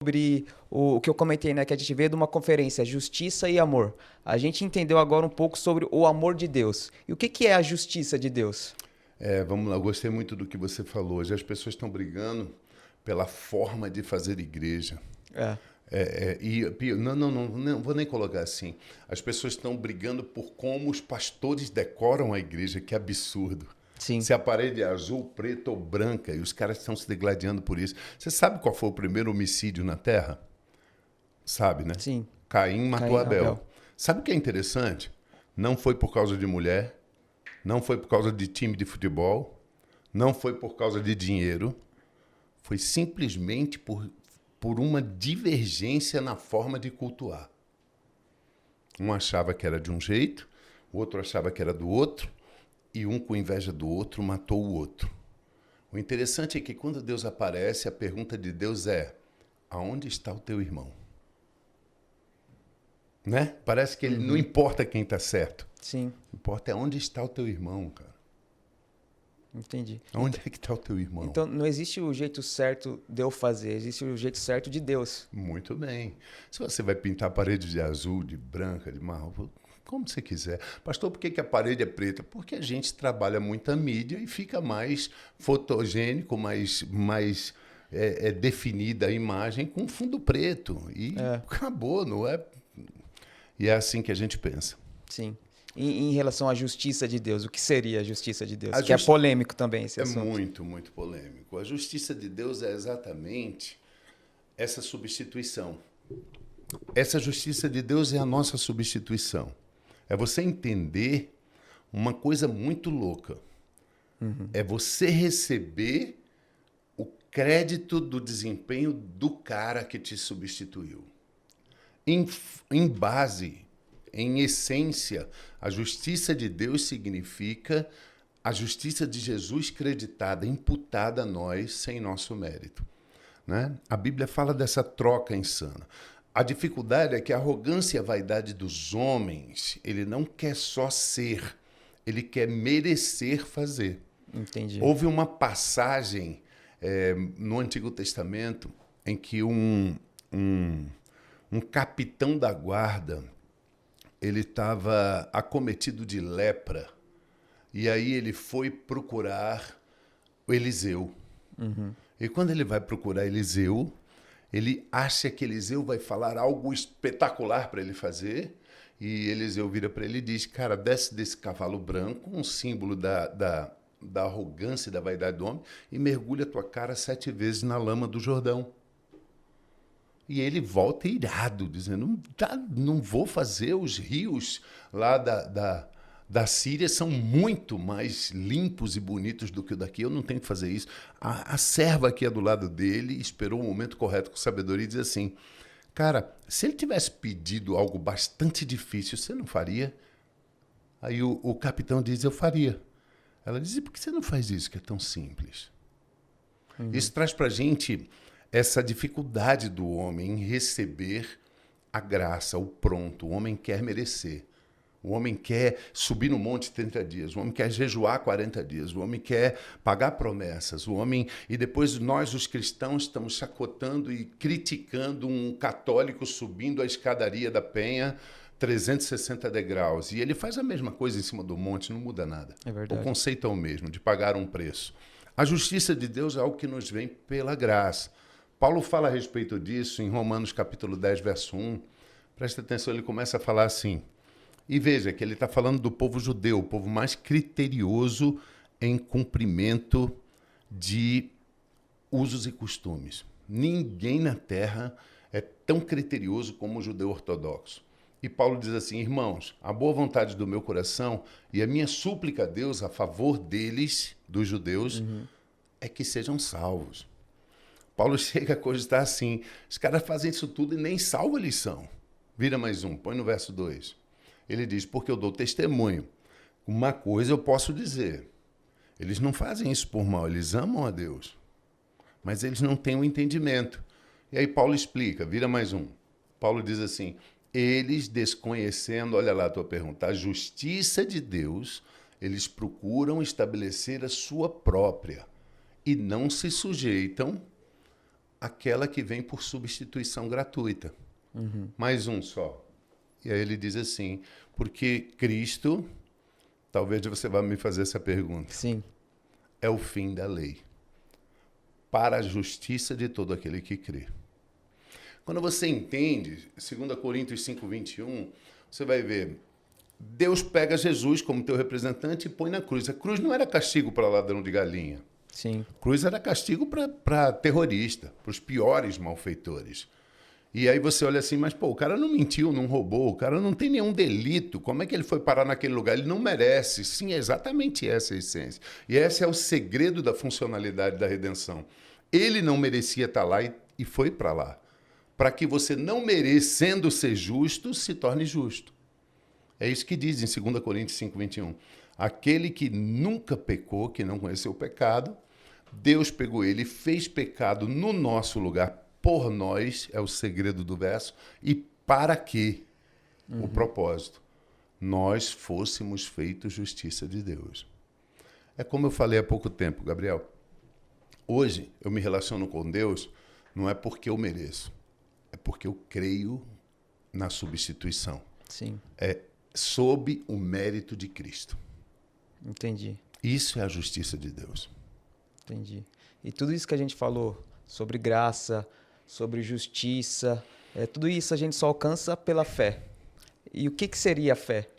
Sobre o que eu comentei, né? Que a gente veio de uma conferência, Justiça e Amor. A gente entendeu agora um pouco sobre o amor de Deus. E o que é a justiça de Deus? Vamos lá, eu gostei muito do que você falou. Hoje as pessoas estão brigando pela forma de fazer igreja. É, Não vou nem colocar assim. As pessoas estão brigando por como os pastores decoram a igreja, que absurdo. sim, Se a parede é azul, preta ou branca, e os caras estão se degladiando por isso. Você sabe qual foi o primeiro homicídio na Terra? Sabe, né? sim. Caim matou Caim, Abel. Abel. Sabe o que é interessante? Não foi por causa de mulher, não foi por causa de time de futebol, não foi por causa de dinheiro, foi simplesmente por uma divergência na forma de cultuar. Um achava que era de um jeito, o outro achava que era do outro, e um, com inveja do outro, matou o outro. O interessante é que quando Deus aparece, a pergunta de Deus é: aonde está o teu irmão? Né? Parece que ele não Uhum, importa quem está certo. sim, Importa é onde está o teu irmão, cara. entendi. Onde é que está o teu irmão? Então, não existe o jeito certo de eu fazer, existe o jeito certo de Deus. Muito bem. Se você vai pintar a parede de azul, de branca, de marrom, como você quiser. Pastor, por que a parede é preta? Porque a gente trabalha muita mídia e fica mais fotogênico, mais definida a imagem com fundo preto. E É, acabou, não é? E é assim que a gente pensa. sim. Em relação à justiça de Deus, o que seria a justiça de Deus? A Que é justi- polêmico também esse É assunto. muito, muito polêmico. A justiça de Deus é exatamente essa substituição. Essa justiça de Deus é a nossa substituição. É você entender uma coisa muito louca. É você receber o crédito do desempenho do cara que te substituiu. Em, em base, em essência, a justiça de Deus significa a justiça de Jesus creditada, imputada a nós sem nosso mérito. Né? A Bíblia fala dessa troca insana. A dificuldade é que a arrogância e a vaidade dos homens, ele não quer só ser, ele quer merecer fazer. Entendi. Houve uma passagem no Antigo Testamento em que um capitão da guarda, ele estava acometido de lepra, e aí ele foi procurar o Eliseu. E quando ele vai procurar Eliseu, ele acha que Eliseu vai falar algo espetacular para ele fazer. E Eliseu vira para ele e diz: cara, desce desse cavalo branco, um símbolo da arrogância e da vaidade do homem, e mergulha a tua cara 7 vezes na lama do Jordão. E ele volta irado, dizendo: não vou fazer, os rios lá da Síria são muito mais limpos e bonitos do que o daqui, eu não tenho que fazer isso. A serva que é do lado dele esperou o momento correto com sabedoria e diz assim: cara, se ele tivesse pedido algo bastante difícil, você não faria? Aí o capitão diz: eu faria. Ela diz: e por que você não faz isso, que é tão simples? Isso traz para a gente essa dificuldade do homem em receber a graça, o pronto. O homem quer merecer. O homem quer subir no monte 30 dias, o homem quer jejuar 40 dias, o homem quer pagar promessas, o homem... E depois nós, os cristãos, estamos chacotando e criticando um católico subindo a escadaria da Penha 360 degraus. E ele faz a mesma coisa em cima do monte, não muda nada. É O verdade. conceito é o mesmo, de pagar um preço. A justiça de Deus é algo que nos vem pela graça. Paulo fala a respeito disso em Romanos capítulo 10, verso 1. Presta atenção, ele começa a falar assim... E veja que ele está falando do povo judeu, o povo mais criterioso em cumprimento de usos e costumes. Ninguém na terra é tão criterioso como o judeu ortodoxo. E Paulo diz assim: irmãos, a boa vontade do meu coração e a minha súplica a Deus a favor deles, dos judeus, é que sejam salvos. Paulo chega a cogitar assim: os caras fazem isso tudo e nem salvos eles são. Vira mais um, põe no verso 2. Ele diz: porque eu dou testemunho. Uma coisa eu posso dizer: eles não fazem isso por mal, eles amam a Deus, mas eles não têm o entendimento. E aí Paulo explica, vira mais um. Paulo diz assim: eles desconhecendo, olha lá a tua pergunta, a justiça de Deus, eles procuram estabelecer a sua própria e não se sujeitam aquela que vem por substituição gratuita. Mais um só. E aí ele diz assim, porque Cristo, talvez você vá me fazer essa pergunta, Sim. é o fim da lei, para a justiça de todo aquele que crê. Quando você entende, 2 Coríntios 5:21, você vai ver, Deus pega Jesus como teu representante e põe na cruz. A cruz não era castigo para ladrão de galinha. Sim. A cruz era castigo para terrorista, para os piores malfeitores. E aí você olha assim, mas pô, o cara não mentiu, não roubou, o cara não tem nenhum delito, como é que ele foi parar naquele lugar? Ele não merece. Sim, é exatamente essa a essência. E esse é o segredo da funcionalidade da redenção. Ele não merecia estar lá e foi para lá. Para que você, não merecendo ser justo, se torne justo. É isso que diz em 2 Coríntios 5:21. Aquele que nunca pecou, que não conheceu o pecado, Deus pegou ele e fez pecado no nosso lugar, por nós, é o segredo do verso, e para que? O propósito. Nós fôssemos feitos justiça de Deus. É como eu falei há pouco tempo, Gabriel. Hoje, eu me relaciono com Deus, não é porque eu mereço, é porque eu creio na substituição. Sim. É sob o mérito de Cristo. Entendi. Isso é a justiça de Deus. Entendi. E tudo isso que a gente falou sobre graça, sobre justiça, tudo isso a gente só alcança pela fé. E o que seria a fé?